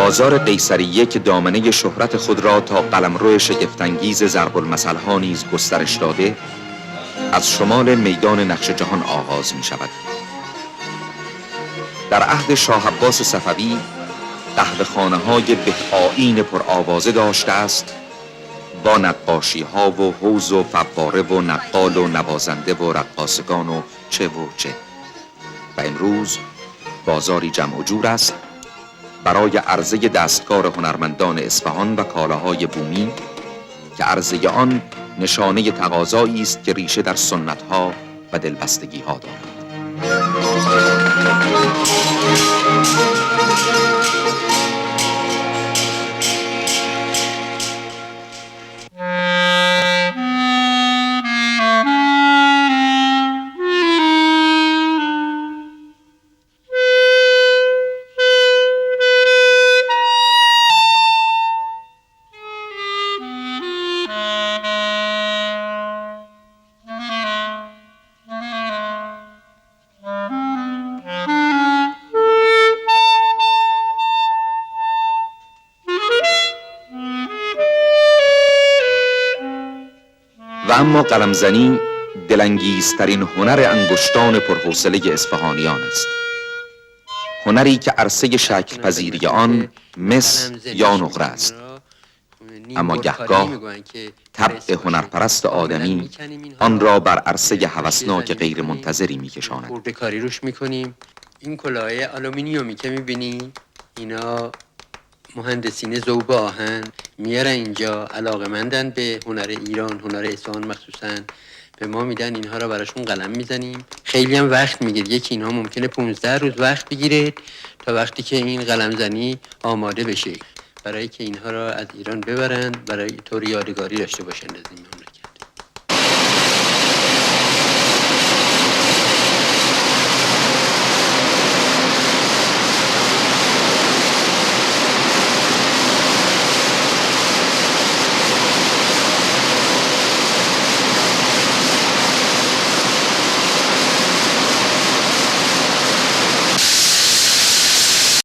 بازار قیصریه که دامنه شهرت خود را تا قلمرو شگفت‌انگیز ضرب المثل‌ها نیز گسترش داده، از شمال میدان نقش جهان آغاز می شود. در عهد شاه عباس صفوی قهوه‌خانه‌های به آیین پرآوازه داشته است، با نقاشی‌ها و حوض و فواره و نقال و نوازنده و رقاصگان و چه و چه. و امروز بازاری جمع و جور است برای عرضه دستکار هنرمندان اصفهان و کالاهای بومی که عرضه آن نشانه تقاضایی است که ریشه در سنت‌ها و دلبستگی‌ها دارد. و اما قلمزنی دلانگیزترین هنر انگشتان پرحوصله اصفهانیان است. هنری که عرصه شکل پذیری آن مس یا نقره است، اما گهگاه طبع هنرپرست آدمی آن را بر عرصه هوسناک غیر منتظری می‌کشاند. خورده کاری روش می‌کنیم. این کلاه‌های آلومینیومی که می‌بینی اینا مهندسین ذوب آهن میارن اینجا، علاقه‌مندن به هنر ایران، هنر اصفهان مخصوصاً، به ما میدن اینها را براشون قلم میزنیم. خیلی هم وقت میگیره، یکی اینها ممکنه 15 روز وقت بگیره تا وقتی که این قلمزنی آماده بشه برای که اینها را از ایران ببرن، برای طور یادگاری داشته باشن از این.